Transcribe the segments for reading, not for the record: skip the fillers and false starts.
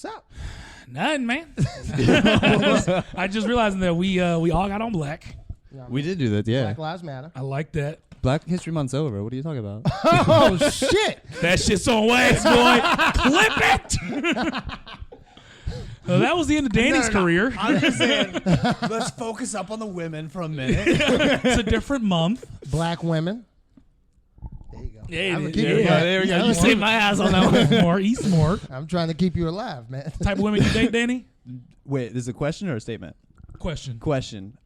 What's up? Nothing, man. I just realized that we all got on black. You know what I We mean? did do that, yeah. Black Lives Matter. I like that. Black History Month's over. What are you talking about? Oh, shit. That shit's on wax, boy. Clip it. Well, that was the end of Danny's career. I'm just saying, let's focus up on the women for a minute. It's a different month. Black women. There you go. Yeah, I'm, there we go. You saved my ass on that one. More Eastmore. I'm trying to keep you alive, man. Type of women you date, Danny? Wait, is it a question or a statement? Question. Question.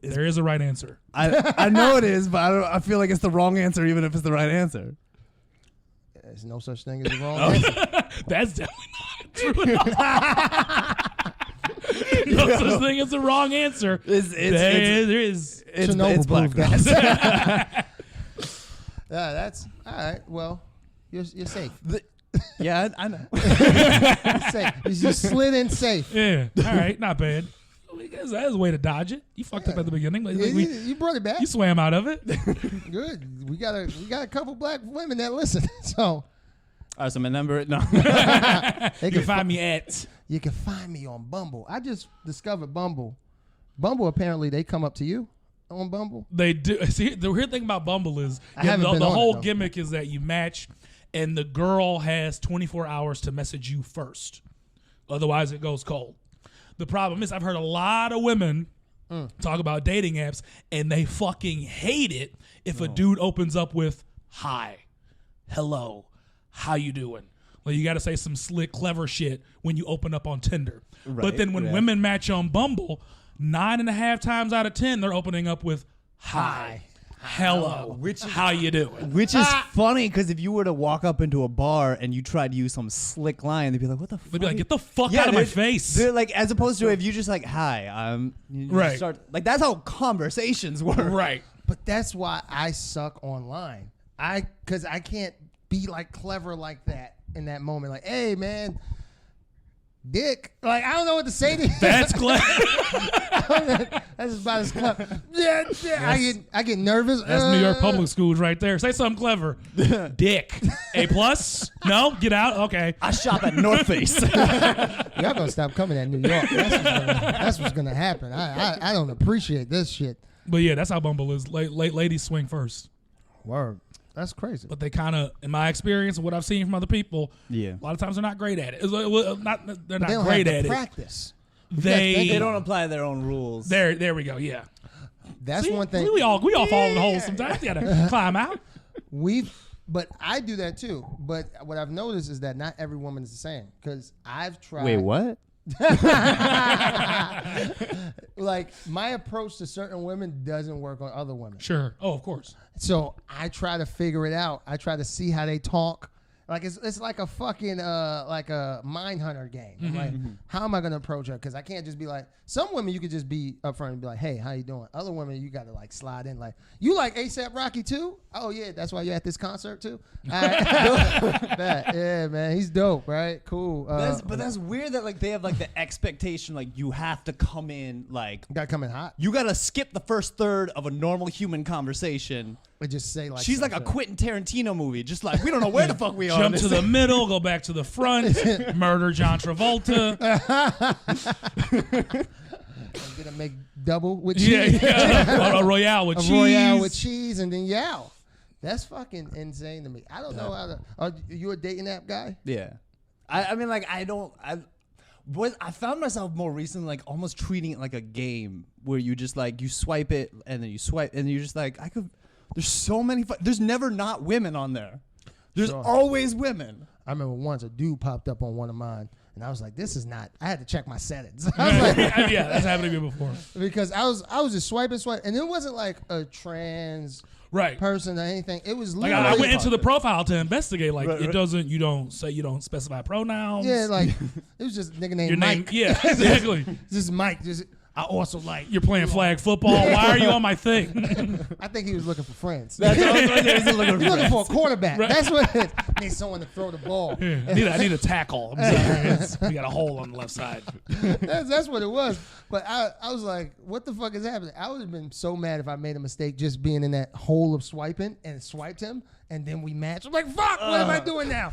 There is a right answer. I know it is, but I feel like it's the wrong answer, even if it's the right answer. There's no such thing as a wrong answer. That's definitely not true at all. No such thing as a wrong answer. There is. Chernobyl It's black. proved that. That's all right. Well, you're safe. Yeah, I know. You're safe. You slid in safe. Yeah. All right. Not bad. That's a way to dodge it. You fucked up at the beginning. You brought it back. You swam out of it. Good. We got a couple black women that listen. So, All right, so my number. No. You can find me at. You can find me on Bumble. I just discovered Bumble. Bumble, apparently, they come up to you on Bumble. They do. See, the weird thing about Bumble is the whole gimmick is that you match, and the girl has 24 hours to message you first. Otherwise, it goes cold. The problem is I've heard a lot of women talk about dating apps, and they fucking hate it if a dude opens up with, hi, hello, how you doing? Well, you got to say some slick, clever shit when you open up on Tinder. Right, but then when women match on Bumble, 9.5 times out of 10, they're opening up with, hi. Hello, how you doing? Which is funny because if you were to walk up into a bar and you tried to use some slick line, they'd be like, "What the fuck?" They'd be like, "Get the fuck out of my face!" They're like, as opposed to if you just like, "Hi, you right." Start, like that's how conversations work, right? But that's why I suck online. Because I can't be like clever like that in that moment. Like, hey man, dick. Like I don't know what to say to you. That's clever. That's about as clever. Yeah. I get nervous. That's New York public schools right there. Say something clever. Dick. A+? No? Get out? Okay. I shop at North Face. Y'all gonna stop coming at New York. That's what's gonna happen. I don't appreciate this shit. But yeah, that's how Bumble is. Ladies swing first. Word. That's crazy. But they kind of, in my experience and what I've seen from other people, a lot of times they're not great at it. They're not great at it. Practice. They don't apply their own rules. There we go. Yeah. That's one thing. We all fall in the hole sometimes. You gotta climb out. But I do that too. But what I've noticed is that not every woman is the same. Because I've tried. Wait, what? Like my approach to certain women doesn't work on other women. Sure. Oh, of course. So I try to figure it out. I try to see how they talk. Like it's like a fucking like a mind hunter game. I'm like, how am I gonna approach her? Because I can't just be like, some women you could just be upfront and be like, hey, how you doing? Other women you gotta like slide in like, you like ASAP Rocky too? Oh yeah, that's why you're at this concert too. All right. Yeah, man, he's dope, right? Cool. But that's weird that like they have like the expectation like you have to come in like gotta come in hot. You gotta skip the first third of a normal human conversation. But just say like she's like a Quentin Tarantino movie, just like we don't know where the fuck we are. Jump to the middle, go back to the front, murder John Travolta. I'm gonna make double with cheese. Yeah. A Royale with cheese. A Royale with cheese and then yow. That's fucking insane to me. I don't know how to. Are you a dating app guy? Yeah. I mean, like, I found myself more recently, like, almost treating it like a game where you just, like, you swipe it and then you swipe and you're just like, there's so many, there's never not women on there. There's always women. I remember once a dude popped up on one of mine and I was like, this is not, I had to check my settings. I was like, yeah, that's happened to me before. Because I was just swiping, and it wasn't like a trans person or anything. It was like I went into the profile to investigate. Like it doesn't. You don't specify pronouns. Yeah, like it was just a nigga named your Mike. Name, yeah, exactly. Just Mike. I also like you're playing flag football. Why are you on my thing? I think he was looking for friends. That's what I was He's looking for a quarterback. Right. That's what it is. Need someone to throw the ball. Yeah. I need a tackle. I'm sorry. We got a hole on the left side. That's what it was. But I was like, what the fuck is happening? I would have been so mad if I made a mistake just being in that hole of swiping and swiped him and then we matched. I'm like, fuck, what am I doing now?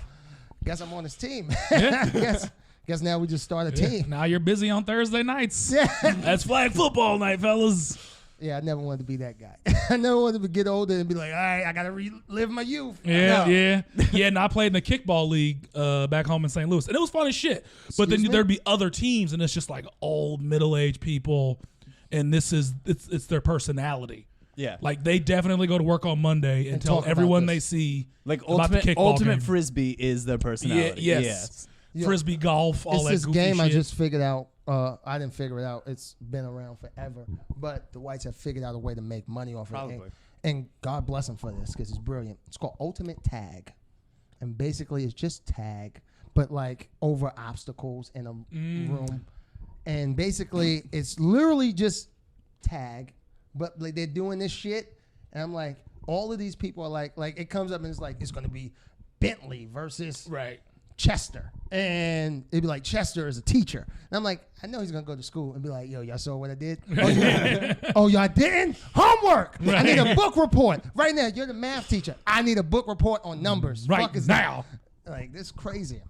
guess I'm on his team. Yeah. Guess now we just start a team. Now you're busy on Thursday nights. Yeah. That's flag football night, fellas. Yeah, I never wanted to be that guy. I never wanted to get older and be like, all right, I got to relive my youth. Yeah. And I played in the kickball league back home in St. Louis. And it was fun as shit. But then there'd be other teams, and it's just like old, middle-aged people, and it's their personality. Yeah. Like, they definitely go to work on Monday and tell everyone they see like about the kickball ultimate game. Frisbee is their personality. Yes. Frisbee golf, all that It's this goofy game shit. I just figured out. I didn't figure it out. It's been around forever. But the whites have figured out a way to make money off of it. And God bless them for this because it's brilliant. It's called Ultimate Tag. And basically it's just tag, but like over obstacles in a room. And basically it's literally just tag, but like they're doing this shit. And I'm like, all of these people are like it comes up and it's like, it's going to be Bentley versus Chester. And it'd be like, Chester is a teacher. And I'm like, I know he's going to go to school and be like, yo, y'all saw what I did? Oh, y'all didn't? Homework. I need a book report. Right now, you're the math teacher. I need a book report on numbers. Right now. Like, this is crazy.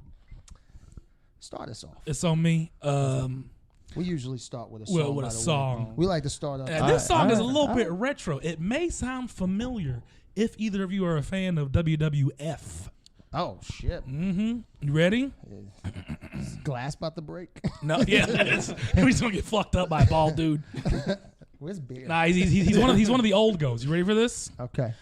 Start us off. It's on me. We usually start with a song. With a song. We like to start off. This song is a little bit retro. It may sound familiar if either of you are a fan of WWF. Oh, shit. Mm-hmm. You ready? Is glass about to break? No, yeah. We're just going to get fucked up by a bald dude. Where's beer? Nah, he's one of the old goes. You ready for this? Okay.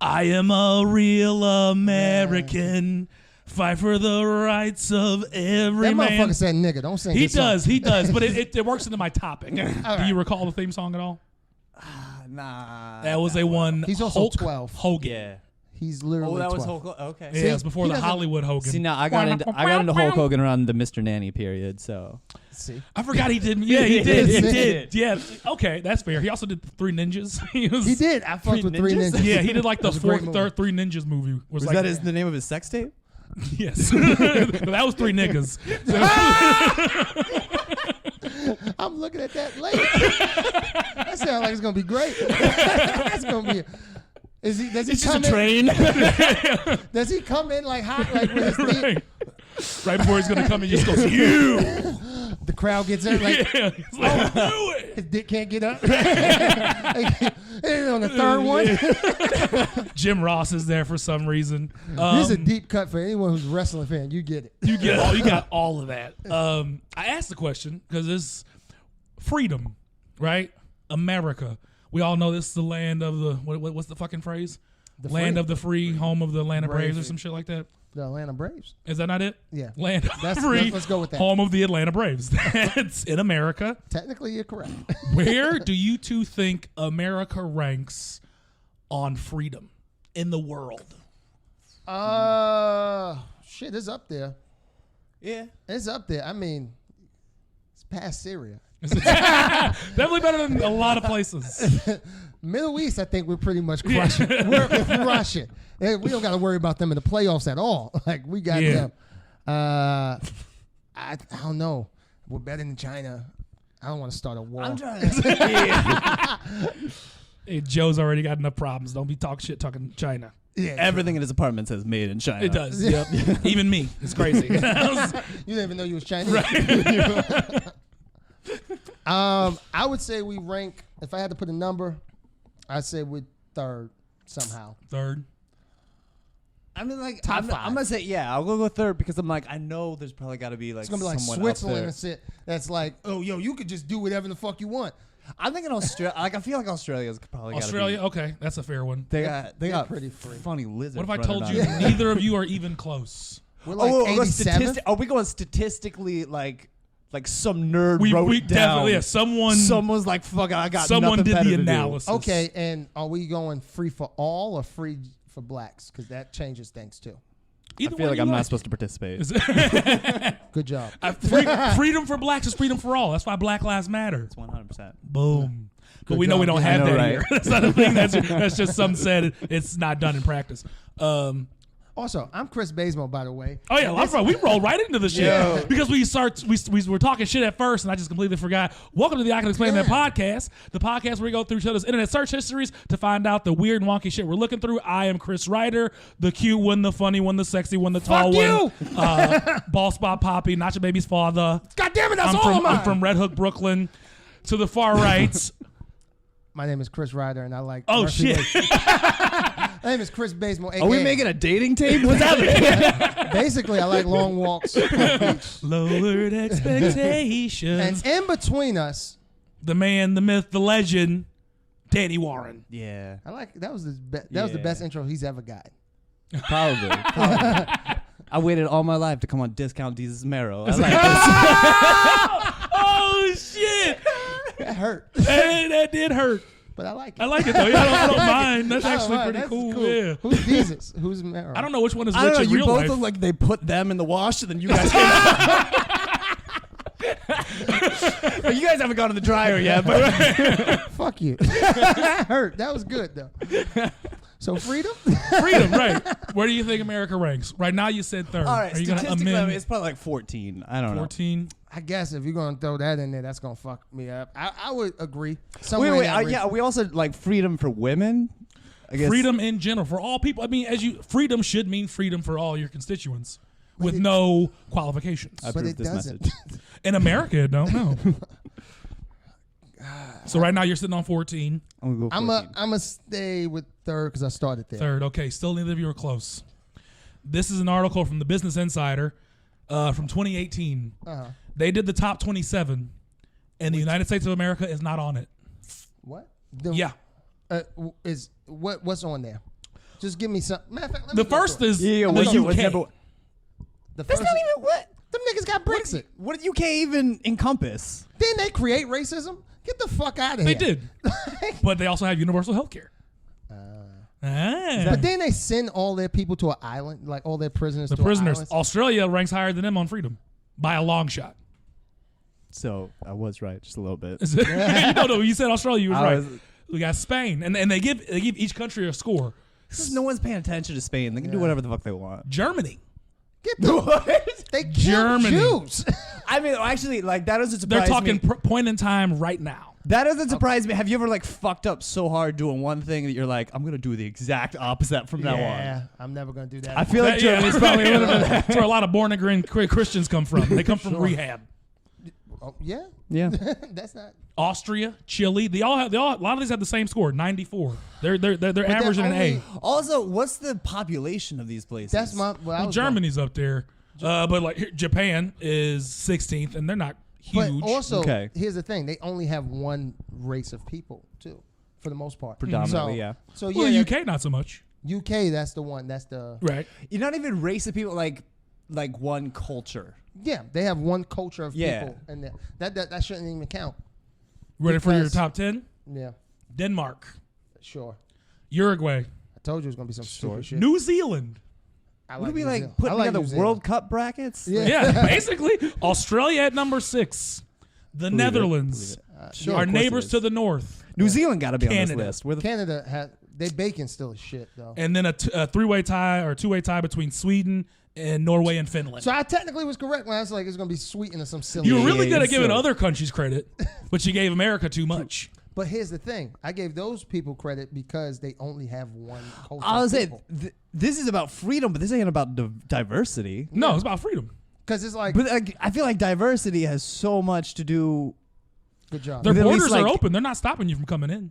I am a real American. Fight for the rights of every man. That motherfucker said nigga. Don't sing He this song. he does, but it works into my topic. Do you recall the theme song at all? Nah. That was a one. He's also Hulk 12. Hogan. Yeah. He's literally 12. Was Hulk Hogan? Okay. Yeah, it was before the Hollywood Hogan. See, now I got into Hulk Hogan around the Mr. Nanny period, so. See? I forgot he did. Yeah, he did. He did. Yeah. Okay, that's fair. He also did Three Ninjas. He did. I fucked with Three Ninjas. Yeah, he did like the Third Three Ninjas movie. Was like, that the name of his sex tape? Yes. That was Three Niggas. I'm looking at that later. That sounds like it's gonna be great. That's gonna be. Does he It's come just a train. Does he come in like hot, like with his feet? Right before he's gonna come, he just goes, "You." The crowd gets in like, Yeah, he's like, "Do it." His dick can't get up. And on the third one, Jim Ross is there for some reason. this is a deep cut for anyone who's a wrestling fan. You get it. You got all of that. I asked the question because it's freedom, right? America. We all know this is the land of the what's the fucking phrase? The land free. of the free, home of the Atlanta Braves, or Braves. some shit like that. The Atlanta Braves. Is that not it? Yeah. Land of That's- the free, let's go with that. home of the Atlanta Braves. That's in America. Technically, you're correct. Where do you two think America ranks on freedom in the world? Shit, it's up there. Yeah. It's up there. I mean, it's past Syria. Definitely better than a lot of places. Middle East, I think we're pretty much crushing. We're crushing. We don't got to worry about them in the playoffs at all. Like, we got them. I don't know. We're better than China. I don't want to start a war. I'm trying to. Hey, Joe's already got enough problems. Don't be talking China. Yeah, Everything in his apartment says made in China. It does. Yep. Even me. It's crazy. You didn't even know you was Chinese. Right. I would say we rank, if I had to put a number, I'd say we're third somehow. Third. I mean, like, Top I'm five. gonna say, yeah, I'll go third because I'm like, I know there's probably got to be like, It's going to be like someone Switzerland up and shit. That's like, oh, yo, you could just do whatever the fuck you want. I'm thinking Australia. Like, I feel like Australia's probably Australia. Gotta Okay, that's a fair one. be, they got pretty free. funny lizards. What if I running told around you there. neither of you are even close? We're like Oh, 87th. are we going statistically like some nerd We wrote it down? definitely, yeah, Someone's like, fuck, I got someone nothing did better the to do. analysis. Okay, and are we going free for all or free for blacks? Because that changes things too. Either I feel way like you I'm not like. supposed to participate. Good job. Freedom for blacks is freedom for all. That's why Black Lives Matter. It's 100%. Boom. But Good we know we job. don't Yeah, have I know, that right? here. That's not a thing. That's just something said. It's not done in practice. Also, I'm Chris Bazemore, by the way. Oh yeah, that's right. We rolled right into the shit because we were talking shit at first, and I just completely forgot. Welcome to the I Can Explain That podcast, the podcast where we go through each other's internet search histories to find out the weird and wonky shit we're looking through. I am Chris Reiter, the cute one, the funny one, the sexy one, the tall one. Ball Spot Poppy, not your baby's father. God damn it, that's I'm all from, of mine. I'm from Red Hook, Brooklyn. To the far right. My name is Chris Reiter, and I like. Oh shit. My name is Chris Bazemore. Are we making a dating tape? What's happening? Basically, I like long walks on the beach. Lowered expectations. And in between us, the man, the myth, the legend, Danny Warren. Yeah. I like that was the best intro he's ever got. Probably. I waited all my life to come on Discount Jesus Marrow. I like this. Oh shit. That hurt. That did hurt. But I like it. I like it though. Yeah, I don't mind. That's actually pretty That's cool. Yeah. Who's Jesus? Who's Marrow? I don't know which one is I don't which know. in You real both life. look like they put them in the wash, and then you guys came out. Well, you guys haven't gone to the dryer yet, but Fuck you. That hurt. That was good though. So freedom? Freedom, right. Where do you think America ranks? Right now you said third. all right. Are you going to Statistically, amend it's probably like 14. I don't know. 14? I guess if you're gonna throw that in there, that's gonna fuck me up. I would agree. Wait. Yeah, we also like freedom for women. I guess. Freedom in general for all people. I mean, freedom should mean freedom for all your constituents with no qualifications. I But approve it this doesn't. message. In America, it don't know. So right now you're sitting on 14. I'm gonna go 14. I'm gonna stay with third because I started there. Third. Okay, still neither of you are close. This is an article from the Business Insider from 2018. Uh-huh. They did the top 27, and the United States of America is not on it. What? Yeah. What's on there? Just give me some. Matter of fact, let The me go first through it. is Yeah, the what's UK. number? The That's first. not even what. Them niggas got Brexit. What did UK even encompass? Didn't they create racism? Get the fuck out of They here. did. But they also have universal health care. But then they send all their people to an island, like all their prisoners. The to prisoners. An island. Australia ranks higher than them on freedom by a long shot. So I was right, just a little bit. No, you said Australia. You was I right. was- We got Spain, and they give each country a score. No one's paying attention to Spain. They can do whatever the fuck they want. Germany. Get the They killed Germany. Jews. I mean, actually, like that doesn't They're surprise talking me. point in time right now. That doesn't surprise me. Have you ever like fucked up so hard doing one thing that you're like, I'm gonna do the exact opposite from now on? Yeah, I'm never gonna do that. I feel like Yeah. Germany's probably a little bit. That's where a lot of born again Christians come from. They come from Sure. rehab. Oh, yeah, Yeah. that's not. Austria, Chile, a lot of these have the same score, 94. They're they're averaging an only- A. Also, what's the population of these places? That's my. Well, I was Germany's up there, but like here, Japan is 16th, and they're not But huge. also, Okay. here's the thing: they only have one race of people too, for the most part. Predominantly, So- yeah. So well, yeah, UK not so much, UK. That's the one. That's the. right? You're not even race of people, like one culture. Yeah, they have one culture of Yeah. people, and that shouldn't even count. Ready for your Because- top 10? Yeah, Denmark, sure. Uruguay, I told you it was gonna be some stupid shit. New Zealand. I What are we New like Zealand. putting I like together New Zealand. World Cup brackets? Yeah. Yeah, basically Australia at number 6. The Netherlands, Sure, our of course it neighbors is. to the north, New Zealand got to be on Canada. this list. Where the Canada had they bacon still as shit though. and then a three-way tie or two-way tie between Sweden and Norway and Finland. So I technically was correct when I was like it's gonna be sweetened or some silly. You were shit. really good at giving so- other countries credit, but you gave America too much. But here's the thing: I gave those people credit because they only have one culture. I was saying, people. this is about freedom, but this ain't about diversity. No, it's about freedom. Because it's like, But I feel like diversity has so much to do. good job. Their But at least, borders are like- open. They're not stopping you from coming in.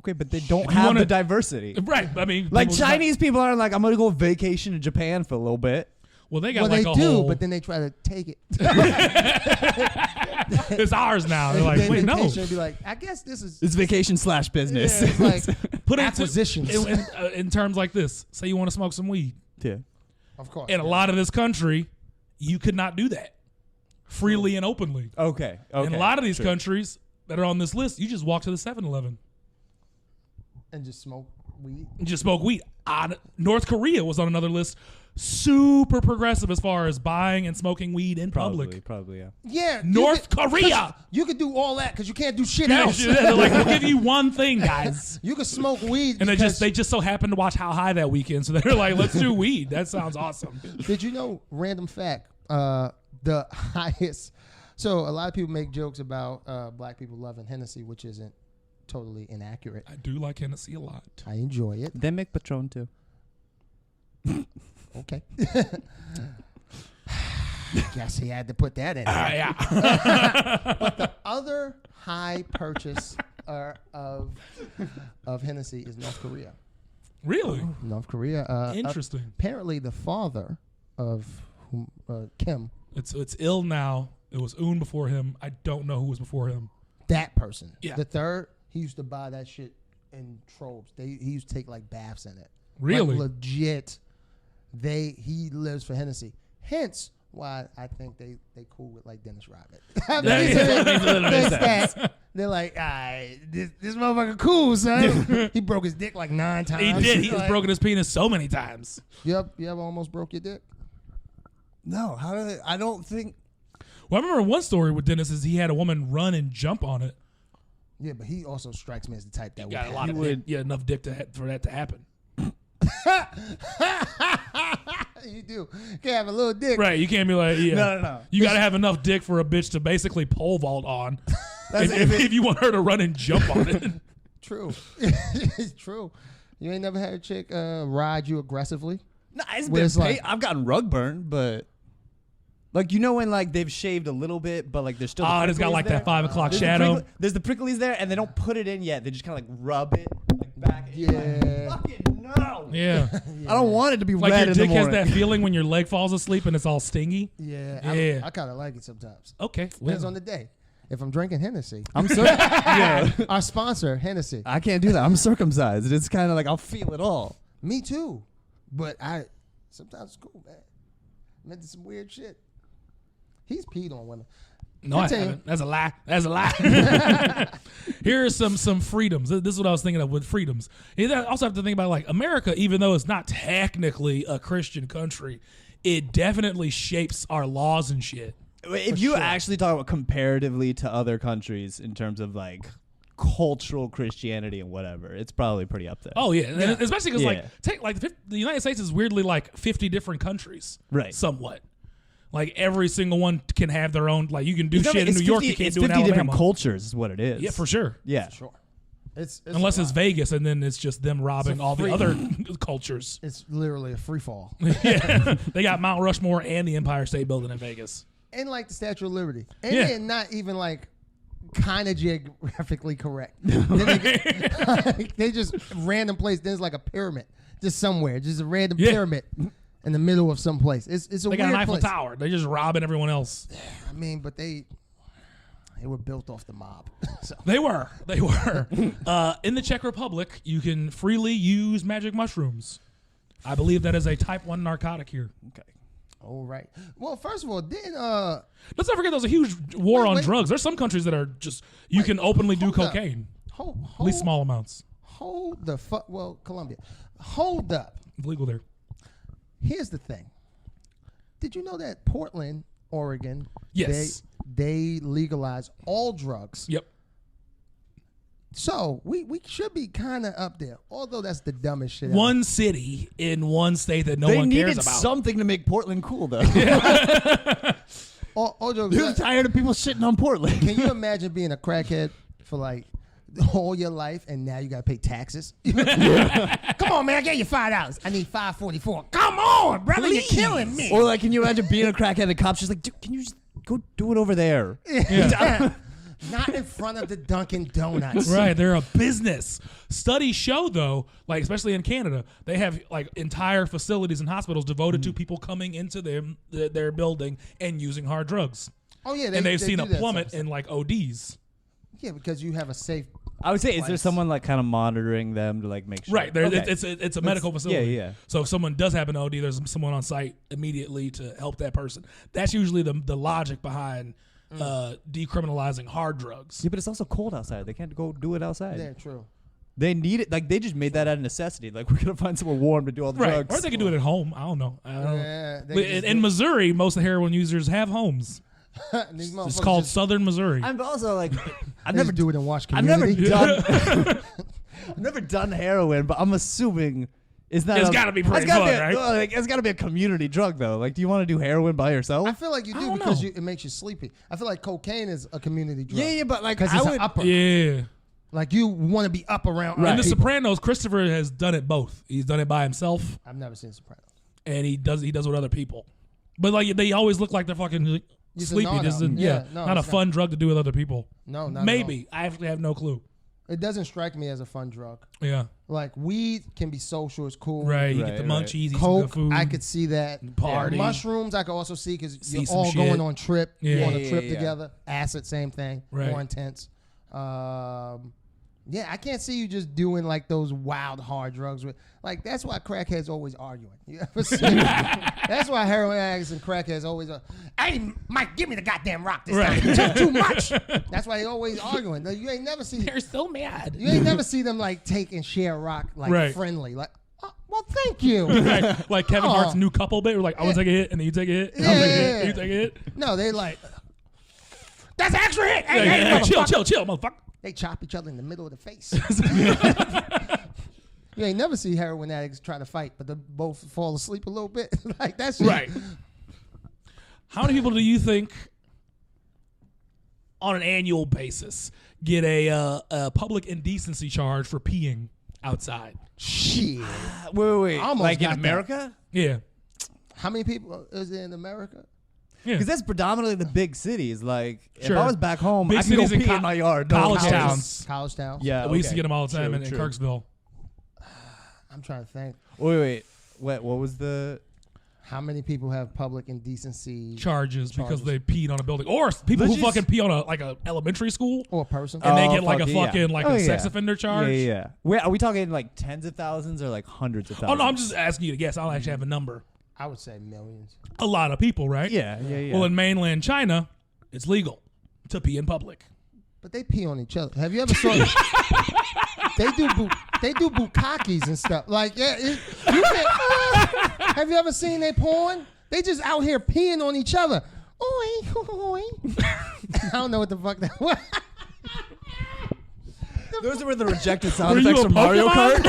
Okay, but they don't If you have wanna- the diversity. Right. I mean, Like people's not- Chinese people aren't like, I'm gonna go vacation in Japan for a little bit. well, they got Well, like they a do, whole. but then they try to take it. it's ours now. They're like, They wait, no. vacation and be like, I guess this is It's vacation / business. yeah, it's like Put it acquisitions. in terms like this. Say you want to smoke some weed. yeah. of course. In a lot of this country, you could not do that freely and openly. Okay. In a lot of these countries that are on this list, you just walk to the 7-Eleven and just smoke weed. and just smoke weed. North Korea was on another list. super progressive as far as buying and smoking weed in public. Probably, yeah. Yeah. North Korea. You could do all that because you can't do shit else. They're like, we'll give you one thing, guys. You can smoke weed. And they just so happened to watch How High that weekend, so they're like, let's do weed. That sounds awesome. Did you know, random fact, the highest... So a lot of people make jokes about black people loving Hennessy, which isn't totally inaccurate. I do like Hennessy a lot. I enjoy it. They make Patron too. Okay. Guess he had to put that in there. Yeah. But the other high purchase of Hennessy is North Korea. Really? North Korea. Interesting. Apparently, the father of Kim. It's ill now. It was Un before him. I don't know who was before him. That person. Yeah. The third, he used to buy that shit in trobes. He used to take like baths in it. Really? Like, legit. He lives for Hennessy. Hence why I think they cool with like Dennis Rodman. They're like, all right, this motherfucker cool, son. He broke his dick like 9 times. He did. He has broken his penis so many times. You ever almost broke your dick? No, I don't think. Well, I remember one story with Dennis is he had a woman run and jump on it. Yeah, but he also strikes me as the type that Got a would. lot of dick. Yeah, enough dick for that to happen. You do. You can't have a little dick. Right. You can't be like, yeah. No. You got to have enough dick for a bitch to basically pole vault on. if you want her to run and jump on it. True. It's true. You ain't never had a chick ride you aggressively? No, it's Where been it's like- I've gotten rug burn, but like when like they've shaved a little bit, but like there's still. Oh, it's got like that 5 o'clock There's shadow. There's the pricklies there, and they don't put it in yet. They just kind of like rub it like back. And you're Yeah. like, fucking no. Yeah. I don't want it to be Like red your in the dick has morning. that feeling when your leg falls asleep and it's all stingy. Yeah. Yeah. I kind of like it sometimes. Okay. Depends on the day. If I'm drinking Hennessy. yeah. Our sponsor, Hennessy. I can't do that. I'm circumcised. It's kind of like I'll feel it all. Me too. But sometimes it's cool, man. I'm into some weird shit. He's peed on women. No, I haven't. That's a lie. That's a lie. Here are some freedoms. This is what I was thinking of with freedoms. You also have to think about like America, even though it's not technically a Christian country, it definitely shapes our laws and shit. If you actually talk about comparatively to other countries in terms of like cultural Christianity and whatever, it's probably pretty up there. Oh yeah, and especially because Yeah. the United States is weirdly like 50 different countries, Right. Somewhat. Like every single one can have their own. Like you can do It's shit in New York, you it's can't do in 50 different Alabama. cultures is what it is. Yeah, for sure. Yeah. Sure. It's Unless it's Vegas, and then it's just them robbing all the free- other cultures. It's literally a free fall. Yeah, they got Mount Rushmore and the Empire State Building in Vegas. And like the Statue of Liberty. And Yeah. they're not even like kind of geographically correct. They just random place. There's like a pyramid just somewhere. Just a random pyramid in the middle of some place. It's a They weird got an Eiffel place. Tower. They're just robbing everyone else. I mean, but they were built off the mob. So. They were. In the Czech Republic, you can freely use magic mushrooms. I believe that is a type 1 narcotic here. Okay. All right. Well, first of all, didn't Let's not forget there's a huge war on wait. drugs. There's some countries that are just you can openly do hold up. cocaine, hold at least small amounts. Hold the fuck. Well, Colombia. Hold up. It's legal there. Here's the thing. Did you know that Portland, Oregon, Yes. they legalize all drugs? Yep. So we should be kind of up there, although that's the dumbest shit. One city in one state that no They one needed cares about. something to make Portland cool, though. All jokes They're aside, tired of people shitting on Portland. can you imagine being a crackhead for like all your life and now you gotta pay taxes? Come on, man, I gave you $5. I need $5.44. Come on, brother, you're killing me. Or like, can you imagine being a crackhead and the cop's just like, dude, can you just go do it over there? Not in front of the Dunkin' Donuts. Right, they're a business. Studies show, though, like especially in Canada, they have like entire facilities and hospitals devoted to people coming into their building and using hard drugs. Oh yeah, And they've seen do a that plummet stuff. in like ODs. Yeah, because you have a safe. I would say, is there Place. someone like kind of monitoring them to like make sure? Right, there, Okay. it's a medical facility. yeah. So if someone does have an OD, there's someone on site immediately to help that person. That's usually the logic behind decriminalizing hard drugs. Yeah, but it's also cold outside. They can't go do it outside. Yeah, true. They need it. Like, they just made that out of necessity. Like, we're going to find somewhere warm to do all the drugs. Or they can do it at home. I don't know. Yeah, in Missouri, most of the heroin users have homes. It's called Southern Missouri. I'm also like, I've never do it in Wash I've Community. I've never done heroin, but I'm assuming it's got to be pretty fun, right? Like, it's got to be a community drug, though. Like, do you want to do heroin by yourself? I feel like you do because it makes you sleepy. I feel like cocaine is a community drug. Yeah, but like, because it's an upper. Yeah. Like, you want to be up around. Right. In The Sopranos, Christopher has done it both. He's done it by himself. I've never seen Sopranos. And he does it with other people. But like, they always look like they're fucking sleepy. This is not a fun drug to do with other people. No, not maybe. I actually have no clue. It doesn't strike me as a fun drug. Yeah. Like, weed can be social, it's cool. Right, you get the munchies, Coke, good food. I could see that. Party. Mushrooms, I could also see because you're all going on trip. Yeah. You're on a trip together. Acid, same thing. Right. More intense. Yeah, I can't see you just doing like those wild hard drugs with like that's why crackheads always arguing. You ever see that's why heroin addicts and crackheads always hey Mike, give me the goddamn rock this time. You took too much. That's why they always arguing. You ain't never see They're so mad. You ain't never see them like take and share rock like friendly. Like, oh, well, thank you. Like Kevin Hart's new couple bit. We're like, I want to take a hit, and then you take a hit. Yeah. You take a hit. No, they like that's an extra hit. Hey, chill, motherfucker. They chop each other in the middle of the face. You ain't never see heroin addicts try to fight, but they both fall asleep a little bit. Like that's right. How many people do you think, on an annual basis, get a public indecency charge for peeing outside? Shit. Wait. Almost like in got America? That. Yeah. How many people is there in America? Because that's predominantly the big cities. Like, sure. If I was back home, big I could go cities pee in my yard. College towns. College towns. Yeah, we used to get them all the time in Kirksville. I'm trying to think. Wait. What was the... How many people have public indecency charges because they peed on a building, or people who fucking pee on a elementary school or a person, and they get like a fucking a sex offender charge? Yeah. Wait, are we talking like tens of thousands or like hundreds of thousands? Oh no, I'm just asking you to guess. I don't actually have a number. I would say millions. A lot of people, right? Yeah. Well, in mainland China, it's legal to pee in public. But they pee on each other. Have you ever saw They do bukkakis and stuff. Like, have you ever seen they porn? They just out here peeing on each other. Oi. I don't know what the fuck that was. Those were the rejected sound effects from Mario Kart.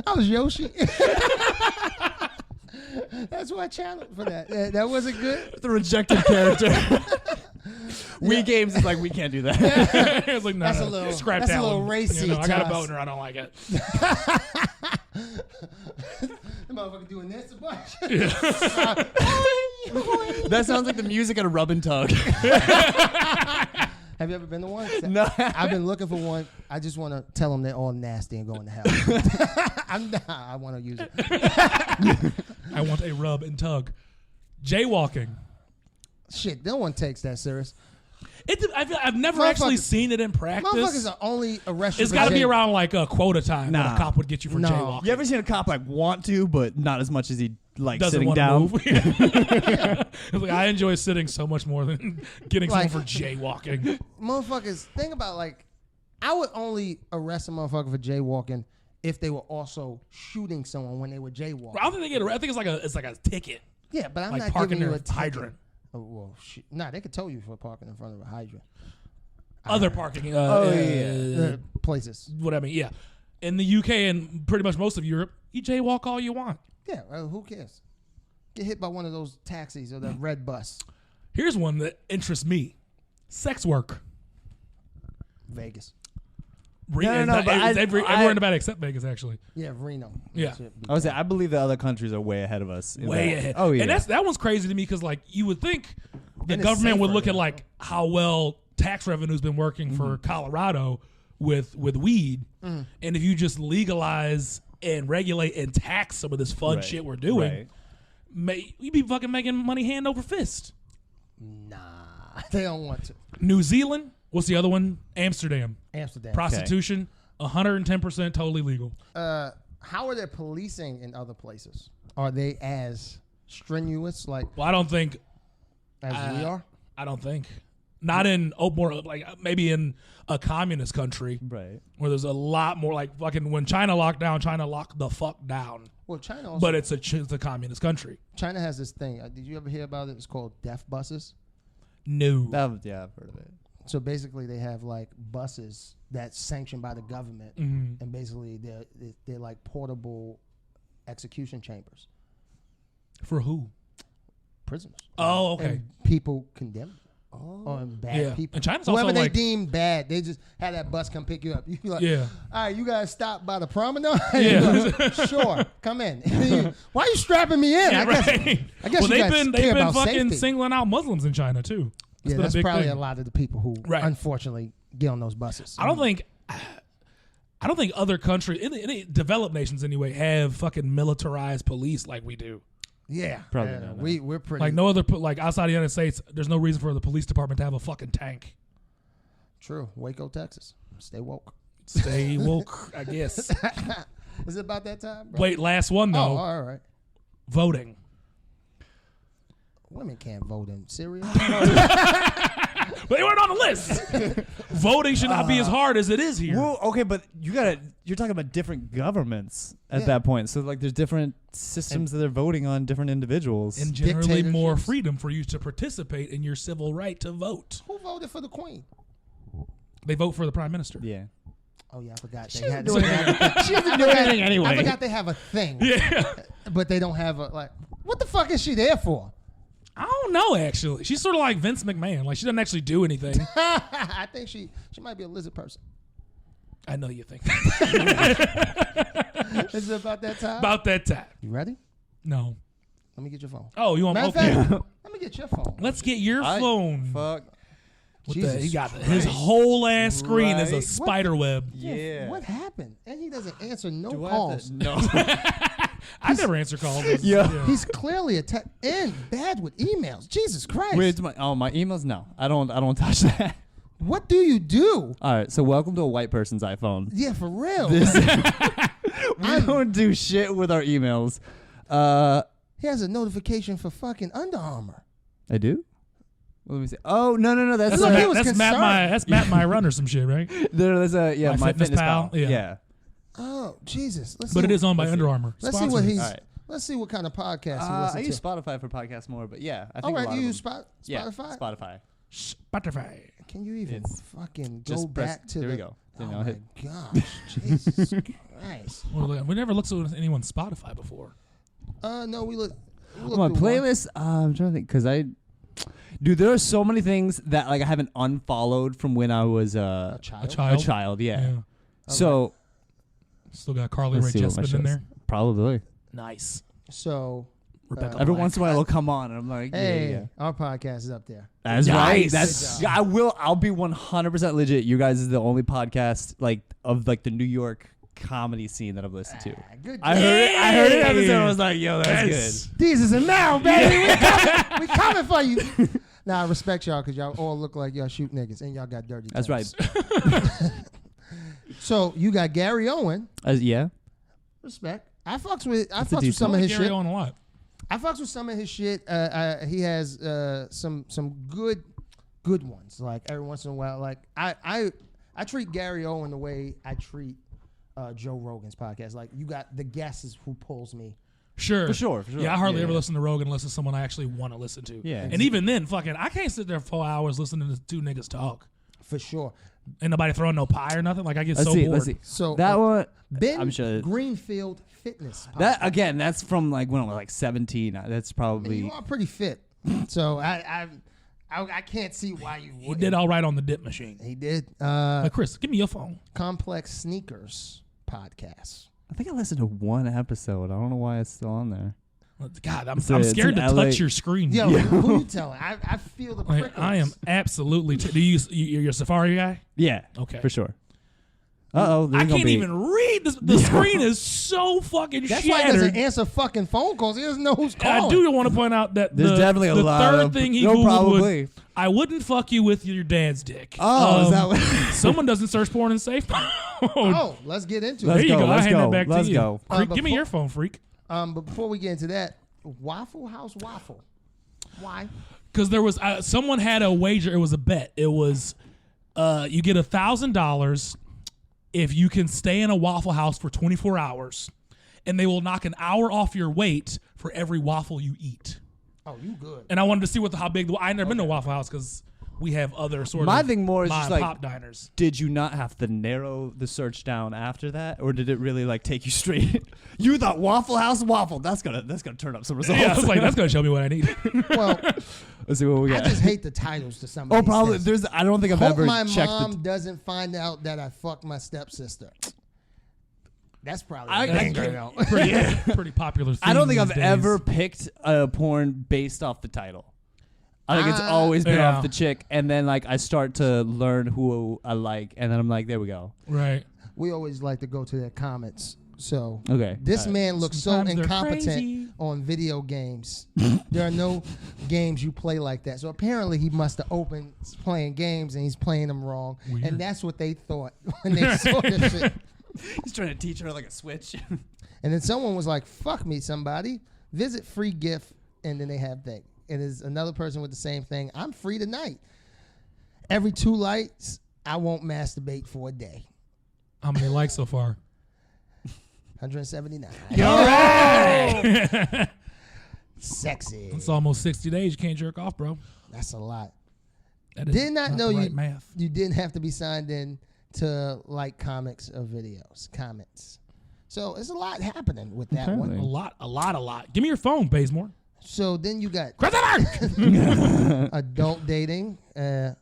I was Yoshi. That's why I challenged for that. That wasn't good. The rejected character. Wii games is like, we can't do that. It's like, that's a little, scrap that's that a little one. racy. I got a boner. I don't like it. The motherfucker doing this a bunch. That sounds like the music at a rub and tug. Have you ever been to one? No. I've been looking for one. I just want to tell them they're all nasty and going to hell. I want to use it. I want a rub and tug. Jaywalking. Shit, no one takes that serious. I've never actually seen it in practice. Motherfuckers are only arrested. It's got to be around like a quota time that a cop would get you for jaywalking. You ever seen a cop like want to, but not as much as he like doesn't sitting down? It's like, I enjoy sitting so much more than getting someone for jaywalking. Motherfuckers, think about like, I would only arrest a motherfucker for jaywalking if they were also shooting someone when they were jaywalking. I don't think they get arrested. I think it's like a ticket. Yeah, but I'm like not parking giving you their a hydrant. Oh, well, shit. Nah, they could tow you for parking in front of a hydrant. Other parking places. What I mean, yeah. In the UK and pretty much most of Europe, you jaywalk all you want. Yeah, who cares? Get hit by one of those taxis or the red bus. Here's one that interests me. Sex work. Vegas. Everywhere in Nevada except Vegas, actually. Yeah, Reno. Yeah. I would say I believe the other countries are way ahead of us. Way ahead. Oh yeah. And that one's crazy to me because like you would think the government would look at like how well tax revenue's been working for Colorado with weed, and if you just legalize and regulate and tax some of this fun shit we're doing, you'd be fucking making money hand over fist. Nah, they don't want to. New Zealand. What's the other one? Amsterdam. Prostitution, 110% totally legal. How are they policing in other places? Are they as strenuous? Like, well, I don't think as we are. I don't think. Not in more like maybe in a communist country, Right. where there's a lot more like fucking when China locked down, China locked the fuck down. Well, China also, But it's a communist country. China has this thing. Did you ever hear about it? It's called deaf buses. No. Yeah, I've heard of it. So basically, they have like buses that's sanctioned by the government, Mhm. and basically they're like portable execution chambers, For who? prisoners. Oh, okay. And people condemned. Or bad Yeah. people. And China's Whoever also they like- deem bad, they just have that bus come pick you up. You be like, Yeah. all right, you guys stop by the promenade. Yeah. Sure, come in. Why are you strapping me in? Yeah, I guess right. well, they've you been guys care about fucking safety. singling out Muslims in China too. Yeah, been that's big probably thing. a lot of the people who Right. unfortunately get on those buses. I don't think other countries, any developed nations anyway, have fucking militarized police like we do. Yeah, Probably yeah, not, we're pretty Like no other, like outside the United States, there's no reason for the police department to have a fucking tank. true. Waco, Texas. Stay woke. Stay woke, I guess. Is it about that time, bro? Wait, last one Oh, though. all right. Voting. Women can't vote in Syria. They weren't on the list. Voting should not be as hard as it is here. Well, okay, but you're talking about different governments at Yeah. that point. So like there's different systems that they're voting on different individuals. And generally more Dictatorships. freedom for you to participate in your civil right to vote. Who voted for the Queen? They vote for the prime minister. yeah. Oh yeah, I forgot. She They had doesn't do anything. She doesn't do anything anyway. I forgot they have a thing. Yeah. But they don't have a like. What the fuck is she there for? I don't know, actually. She's sort of like Vince McMahon. Like, she doesn't actually do anything. I think she might be a lizard person. I know you think. Is it about that time? About that time. You ready? No. Let me get your phone. Oh, you want Matter of okay. fact, let me get your phone. Let's get your phone. Fuck. What the, Jesus he got Christ. his whole ass screen is a Right. spider web. Yeah. What happened? And he doesn't answer no Do I calls. have to, no. I never answer calls. Yeah. He's clearly and bad with emails. Jesus Christ. Wait, my emails? No, I don't touch that. What do you do? All right, so welcome to a white person's iPhone. Yeah, for real. We don't do shit with our emails. He has a notification for fucking Under Armour. I do. Let me see. Oh no, that's Look, he was That's Matt concerned. that's Matt My Run or some shit, right? there's a My Fitness Pal? Yeah. Yeah. Oh, Jesus. Let's But see it is owned by let's Under see. Armour. Let's see what Sponsor me. he's. All right. Let's see what kind of podcast he I listens use to. Spotify for podcasts more, but yeah, I All think a right, lot you of use them. Spotify? Spotify. Spotify. Can you even It's fucking go Just press. back to There the? we go. Oh Then I'll my hit. gosh, Jesus Christ! Well, we never looked at anyone's Spotify before. No, we look. My playlist. I'm trying to think because dude, there are so many things that like I haven't unfollowed from when I was A child. A child. a child. Yeah. Yeah. So Still got Carly let's Rae see what my Jepsen in shows- there. Probably. Nice. So Rebecca Every Black. once in a while it'll come on, and I'm like, hey, yeah. our podcast is up there. That's Nice. right. Good That's job. I'll be 100% legit. You guys is the only podcast like of like the New York comedy scene that I've listened to. Good. I heard it episode. I Hey. was like, yo, that's good. Jesus and now, baby, we coming for you. Nah, I respect y'all because y'all all look like y'all shoot niggas and y'all got dirty. That's right. tongues. So you got Gary Owen. Yeah. Respect. I fucks with a some decent of I like his Gary shit. Owen a lot. I fucks with some of his shit. He has some good ones. Like every once in a while, like I treat Gary Owen the way I treat Joe Rogan's podcast. Like you got the guest is who pulls me. Sure. For sure. Yeah, I hardly Yeah, ever yeah. listen to Rogan unless it's someone I actually want to listen to. Yeah. And even then, fucking, I can't sit there for 4 hours listening to two niggas talk. For sure. Ain't nobody throwing no pie or nothing. Like, I get so bored. Let's see. So That one. Ben I'm sure Greenfield Fitness. that podcast. again. That's from like when I was like 17. That's And probably. you are pretty fit. So I can't see why you He would. did all right on the dip machine. He did. Like, Chris, give me your phone. Complex Sneakers podcast. I think I listened to one episode. I don't know why it's still on there. God, I'm It's scared to in LA. touch your screen. Yo, who you telling? I feel the Like, prickles. I am absolutely. Do you use you're a Safari guy? Yeah. Okay. For sure. Uh-oh. I can't even read this. The screen is so fucking That's why he doesn't shattered. answer fucking phone calls. He doesn't know who's And I calling. do want to point out that There's definitely a the lot third of. thing he no, Googled probably. was, I wouldn't fuck you with your dad's dick. Oh, is that what? Someone doesn't search porn in safe mode. Oh, let's get into There Let's it. you go, go. I let's hand go, that back let's to you. go. Freak, give me before- your phone, freak. But before we get into that, Waffle House Waffle. Why? Because there was someone had a wager. It was a bet. It was you get $1,000 if you can stay in a Waffle House for 24 hours, and they will knock an hour off your weight for every waffle you eat. Oh, you good. And I wanted to see how big I never been to a Waffle House because we have other sort My of thing more is just like pop diners. Did you not have to narrow the search down after that, or did it really like take you straight? You thought Waffle House waffle. That's gonna turn up some results. Yeah, I was like, that's gonna show me what I need. Well, let's see what we got. I just hate the titles to some of Oh, these probably. things. I don't think I've Hope ever my checked. mom doesn't find out that I fucked my stepsister. That's probably pretty popular thing I don't think these I've days. ever picked a porn based off the title. I think it's always been off the chick, and then like I start to learn who I like, and then I'm like, there we go. Right. We always like to go to their comments. So Okay. this man looks Sometimes so they're incompetent crazy. on video games. There are no games you play like that. So apparently he must have opened playing games and he's playing them wrong. Weird. And that's what they thought when they saw this shit. He's trying to teach her like a switch. And then someone was like, fuck me, somebody. Visit free gift. And then they have thing. It is another person with the same thing. I'm free tonight. Every 2 lights, I won't masturbate for a day. How many likes so far? 179. All right. Sexy. It's almost 60 days. You can't jerk off, bro. That's a lot. That is Did not know the you right math. you didn't have to be signed in to like comics or comments. So it's a lot happening with that Apparently. one. A lot. Give me your phone, Bazemore. So then you got Christopher! adult dating,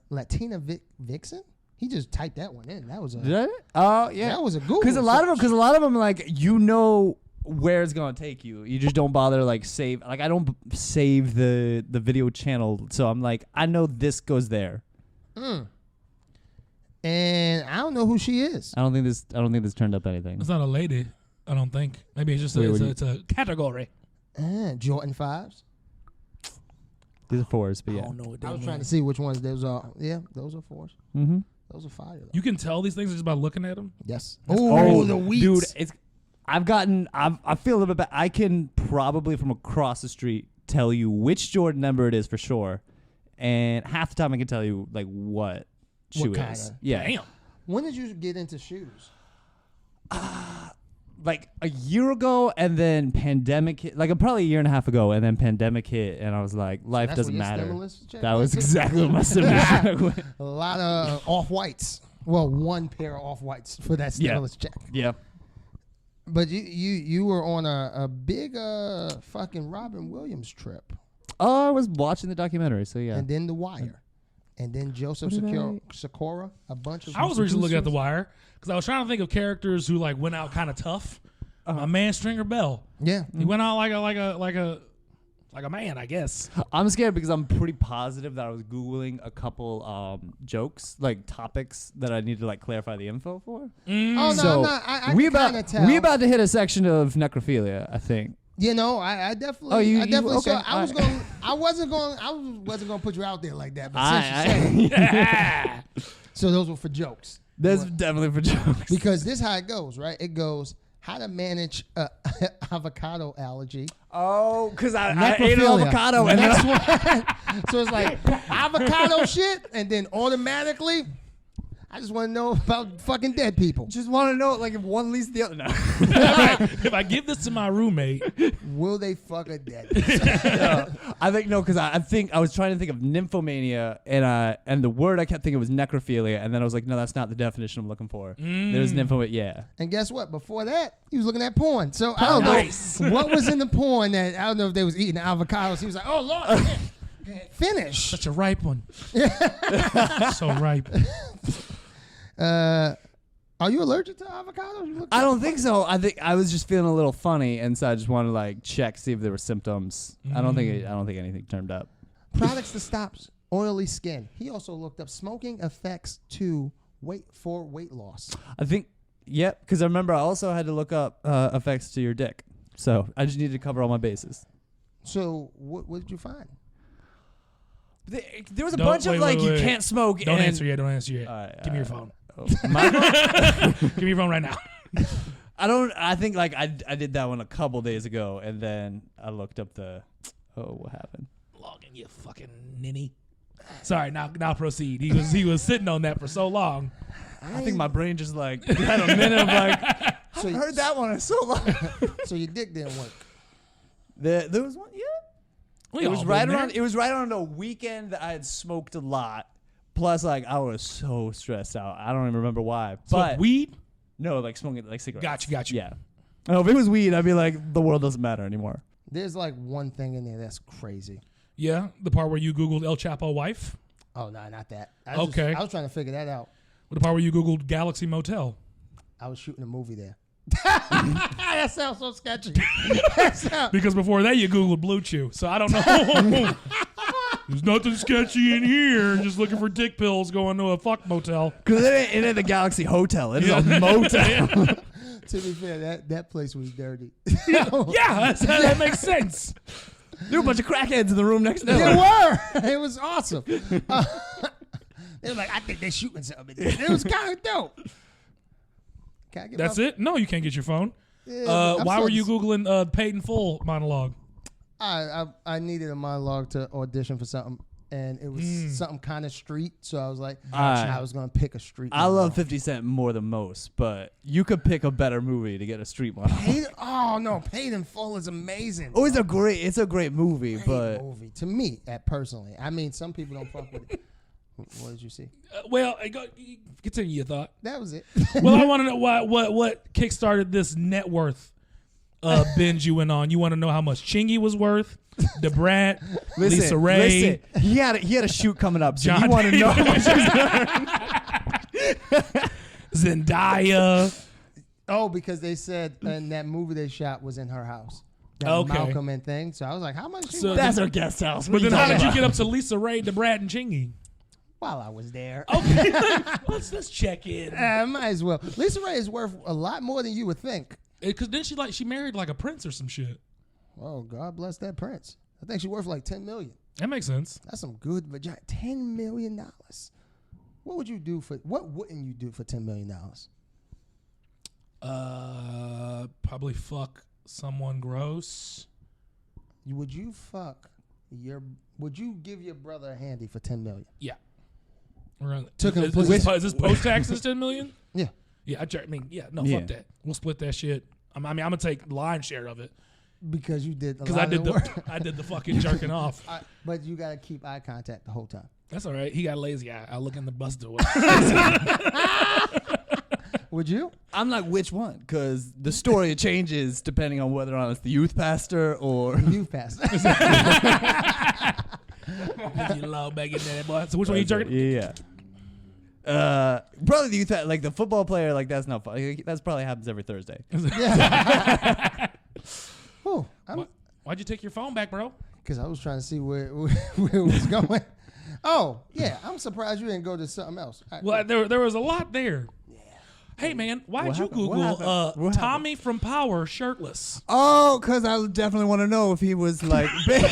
Latina vixen. He just typed that one in. That was a Did I? Oh yeah. that was a Google. Because a lot search. of them, like you know where it's gonna take you. You just don't bother like save. Like I don't save the video channel, so I'm like I know this goes there. And I don't know who she is. I don't think this turned up anything. It's not a lady, I don't think. Maybe it's just it's a category. Jordan 5s. These are 4s, but I yeah. don't know what they I was mean. trying to see which ones those are. Yeah, those are 4s. Mm-hmm. Those are fire. Though. You can tell these things just by looking at them. Yes. Oh, the wheats. dude, I feel a little bit bad. I can probably from across the street tell you which Jordan number it is for sure, and half the time I can tell you like what shoe it is. kinda? Yeah. Damn. When did you get into shoes? Like a year ago, and then pandemic hit. Like probably a year and a half ago, and then pandemic hit, and I was like, life That's doesn't what your matter. stimulus check That went was to? exactly what my stimulus check went. A lot of off-whites. Well, one pair of off-whites for that stimulus check. Yeah. But you were on a big fucking Robin Williams trip. Oh, I was watching the documentary, so yeah. And then The Wire. And then Joseph Sikora, a bunch of I was recently looking at The Wire because I was trying to think of characters who like went out kind of tough. My man Stringer Bell. Yeah. He went out like a man, I guess. I'm scared because I'm pretty positive that I was Googling a couple jokes, like topics that I need to like clarify the info for. Oh, no, So I'm not. I we can kinda tell. we about to hit a section of necrophilia, I think. You know, I definitely. Oh, you I definitely okay. saw. I wasn't going to put you out there like that. But since you said it, so those were for jokes. That's definitely for jokes. Because this is how it goes, right? It goes how to manage avocado allergy. Oh, because I ate an Necrophilia. avocado and Next one. So it's like avocado shit, and then automatically, I just want to know about fucking dead people. just want to know like if one leads the other. No. If I give this to my roommate, Will they fuck a dead person? I think no, because I think I was trying to think of nymphomania, and the word I kept thinking was necrophilia, and then I was like, no, that's not the definition I'm looking for. There's nymphomania, yeah. And guess what? Before that, he was looking at porn. So I don't know what was in the porn that I don't know if they was eating avocados. He was like, oh Lord, finish. such a ripe one. So ripe. Are you allergic to avocados? You look I don't think so. I think I was just feeling a little funny, and so I just wanted to like check, see if there were symptoms. I don't think anything turned up. products to stop oily skin. He also looked up smoking effects to weight loss. I think, yep, because I remember I also had to look up effects to your dick. So I just needed to cover all my bases. So what did you find? There was a bunch of like, you can't smoke. Don't and answer yet. Don't answer yet. All right, Give me your phone. my phone? Give me your phone right now. I think like I did that one a couple days ago, and then I looked up what happened? login, you fucking ninny. Sorry, now proceed. He was sitting on that for so long. I think my brain just like had a minute of like, So I heard that one in so long. So your dick didn't work. There was one, yeah. It was right around a weekend that I had smoked a lot. Plus, like, I was so stressed out. I don't even remember why. But weed? No, like smoking like cigarettes. Got you. Yeah. No, if it was weed, I'd be like, the world doesn't matter anymore. There's like one thing in there that's crazy. Yeah, the part where you Googled El Chapo wife. Oh no, not that. I was trying to figure that out. The part where you Googled Galaxy Motel. I was shooting a movie there. That sounds so sketchy. Because before that you Googled Blue Chew, so I don't know. There's nothing sketchy in here. Just looking for dick pills going to a fuck motel. Because it ain't the Galaxy Hotel. It is a motel. To be fair, that place was dirty. Yeah, that makes sense. There were a bunch of crackheads in the room next door. There were. It was awesome. They were like, I think they're shooting something. It was kind of dope. Can I get That's it? No, you can't get your phone. Yeah, why were you Googling paid in full monologue? I needed a monologue to audition for something, and it was something kind of street, so I was like, I was going to pick a street I love 50 Cent more than most, but you could pick a better movie to get a street monologue. Paid in Full is amazing. Oh, it's a great movie, but movie to me, personally. I mean, some people don't fuck with it. What did you see? Continue your thought. That was it. Well, I want to know what kickstarted this net worth binge you went on. You want to know how much Chingy was worth? DeBrat, Lisa Ray. Listen, he had a shoot coming up, so John you want to know how much Zendaya. Oh, because they said in that movie they shot was in her house. That Okay. Malcolm and thing. So I was like, how much? That's her guest house. But then how did you get up to Lisa Ray, DeBrat, and Chingy? While I was there. Okay, let's check in. Might as well. Lisa Ray is worth a lot more than you would think. Because then she married like a prince or some shit. Oh, God bless that prince. I think she's worth like $10 million. That makes sense. That's some good vagina. $10 million. What wouldn't you do for $10 million? Probably fuck someone gross. Would you give your brother a handy for $10 million? Yeah. Is this post taxes $10 million? Yeah. Yeah, fuck that. We'll split that shit. I'm gonna take line share of it because you did. Because I did the fucking jerking off. But you gotta keep eye contact the whole time. That's all right. He got lazy eye. I look in the bus door. Would you? I'm like, which one? Because the story changes depending on whether or not it's the youth pastor or youth pastor. You love begging that boy. So which one you jerking? Yeah. Probably the youth, like the football player, like that's not fun. That's probably happens every Thursday. Why'd you take your phone back, bro? Because I was trying to see where it was going. Oh, yeah. I'm surprised you didn't go to something else. Well, there was a lot there. Yeah. Hey, man, why'd you Google Tommy from Power shirtless? Oh, because I definitely want to know if he was like big.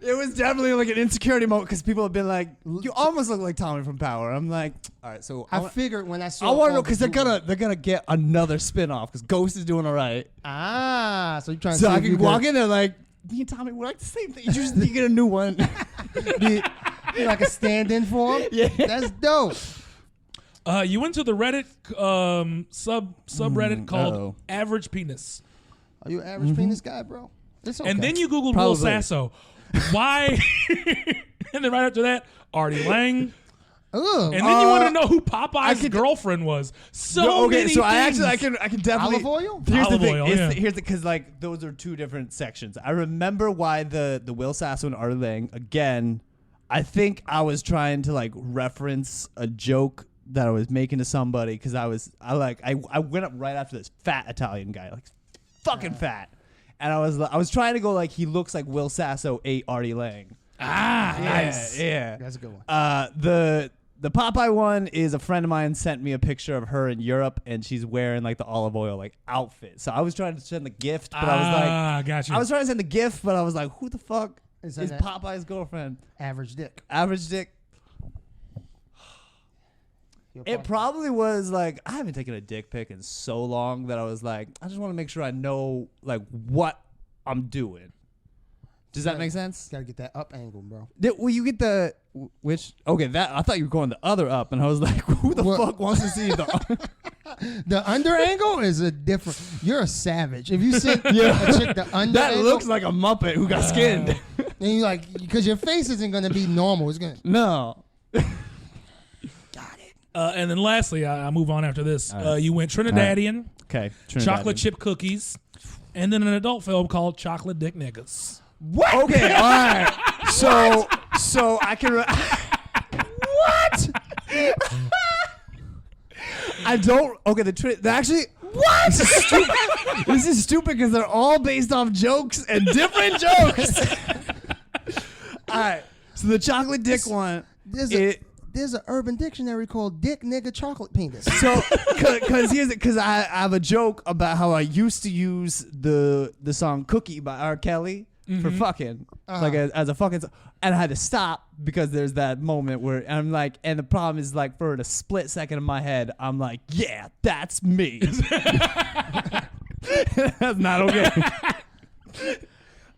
It was definitely like an insecurity moment because people have been like, "You almost look like Tommy from Power." I'm like, "All right." So I figured when I saw, I want to know because they're gonna get another spinoff because Ghost is doing all right. So you're trying to so I can walk in there like, me and Tommy, we're like the same thing. You get a new one. be like a stand-in for him. Yeah, that's dope. You went to the Reddit subreddit called Average Penis. Are you an average penis guy, bro? It's okay. And then you Googled Will Sasso. Why? And then right after that, Artie Lang. Ugh. And then you wanted to know who Popeye's girlfriend was. Many so things. I can definitely. Olive oil? Here's Olive the thing. oil, yeah. Here's the because like those are two different sections. I remember why the Will Sasso and Artie Lang again. I think I was trying to like reference a joke that I was making to somebody because I went up right after this fat Italian guy, like fucking fat. And I was trying to go like he looks like Will Sasso ate Artie Lang. Nice. Yeah. That's a good one. The Popeye one is a friend of mine sent me a picture of her in Europe and she's wearing like the olive oil like outfit. So I was trying to send the gift, but I was like, gotcha. I was trying to send the gift, but I was like, who the fuck is Popeye's girlfriend? Average dick. Average dick. It probably was like I haven't taken a dick pic in so long that I was like I just want to make sure I know like what I'm doing. Does that make sense? Gotta get that up angle, bro. Well, you get the which? Okay, that I thought you were going the other up, and I was like, who the fuck wants to see the? The under angle is a different. You're a savage. If you sit a chick the under That angle, looks like a Muppet who got skinned. and you like because your face isn't gonna be normal. It's gonna. No. Got it. And then lastly, I move on after this. Right. You went Trinidadian, Okay. chocolate chip cookies, and then an adult film called Chocolate Dick Niggas. What? Okay. All right. So I can. What? I don't. Okay. Actually. What? This is stupid because they're all based off jokes and different jokes. All right. So the chocolate dick one. There's an Urban Dictionary called Dick Nigga Chocolate Penis. So, because I have a joke about how I used to use the song "Cookie" by R. Kelly for fucking, like as a fucking, and I had to stop because there's that moment where I'm like, and the problem is like for a split second in my head, I'm like, yeah, that's me. That's not okay.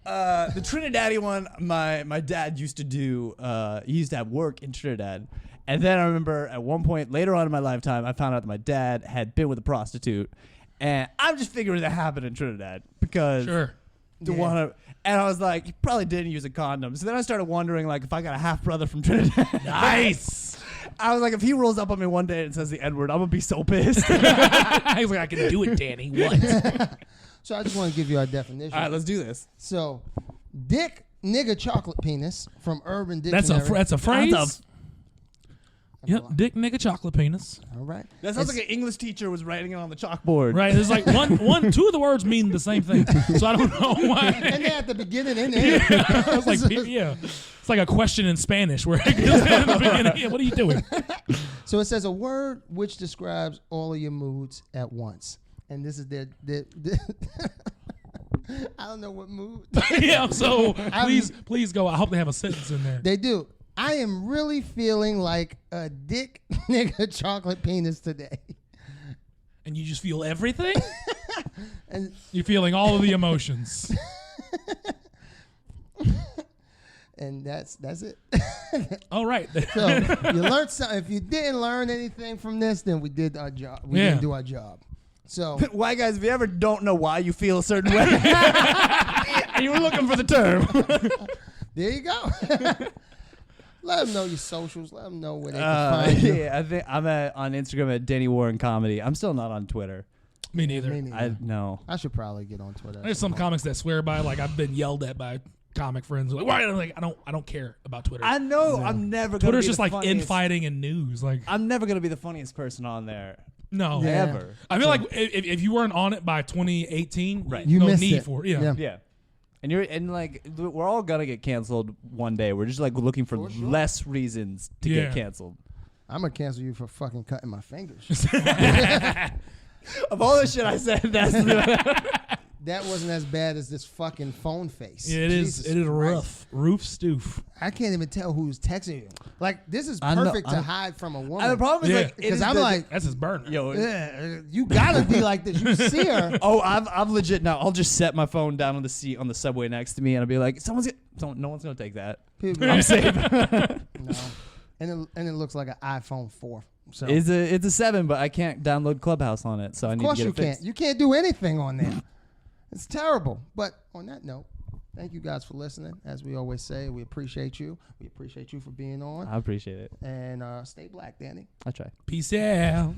The Trinidadian one, my dad used to do. He used to have work in Trinidad, and then I remember at one point later on in my lifetime, I found out that my dad had been with a prostitute, and I'm just figuring that happened in Trinidad because and I was like, he probably didn't use a condom. So then I started wondering, like, if I got a half brother from Trinidad. Nice. I was like, if he rolls up on me one day and says the N-word, I'm gonna be so pissed. He's like, I can do it, Danny. What? So I just want to give you our definition. All right, let's do this. So, Dick Nigga Chocolate Penis from Urban Dictionary. That's a phrase. Yep, Dick Nigga Chocolate Penis. All right. That sounds like an English teacher was writing it on the chalkboard. Right. There's like two of the words mean the same thing. So I don't know why. And then at the beginning and end. It's like, it's like a question in Spanish where it goes in the beginning. Yeah, what are you doing? So it says a word which describes all of your moods at once. And this is their I don't know what mood. Yeah, so please go. I hope they have a sentence in there. They do. I am really feeling like a dick nigga chocolate penis today. And you just feel everything? And you're feeling all of the emotions. And that's it. All right. So you learned something. If you didn't learn anything from this, then we did our job. We didn't do our job. So white guys, if you ever don't know why you feel a certain way, and you were looking for the term, there you go. Let them know your socials. Let them know where they can find you. Yeah, I think I'm on Instagram at Denny Warren Comedy. I'm still not on Twitter. Me neither. I should probably get on Twitter. There's some comics that swear by, like I've been yelled at by comic friends. Like, why? Like, I don't care about Twitter. I know. Yeah. I'm never. Twitter's be just like funniest. infighting and news. Like I'm never gonna be the funniest person on there. No, ever. I feel like if you weren't on it by 2018, right? You no missed need it. for yeah. And like we're all gonna get canceled one day. We're just like looking for less reasons to get canceled. I'm gonna cancel you for fucking cutting my fingers. Of all the shit I said, that wasn't as bad as this fucking phone face. Yeah, it is. It is rough. Roof stoof. I can't even tell who's texting you. Like this is perfect to hide from a woman. The problem is like because I'm like, that's his burner. Yo, you gotta be like this. You see her. Oh, I'm legit now. I'll just set my phone down on the seat on the subway next to me, and I'll be like, no one's gonna take that. I'm safe. No, and it looks like an iPhone 4. So it's a 7, but I can't download Clubhouse on it, so I need to get it fixed. Of course you can't. You can't do anything on there. It's terrible. But on that note, thank you guys for listening. As we always say, we appreciate you. We appreciate you for being on. I appreciate it. And stay black, Danny. I try. Peace out.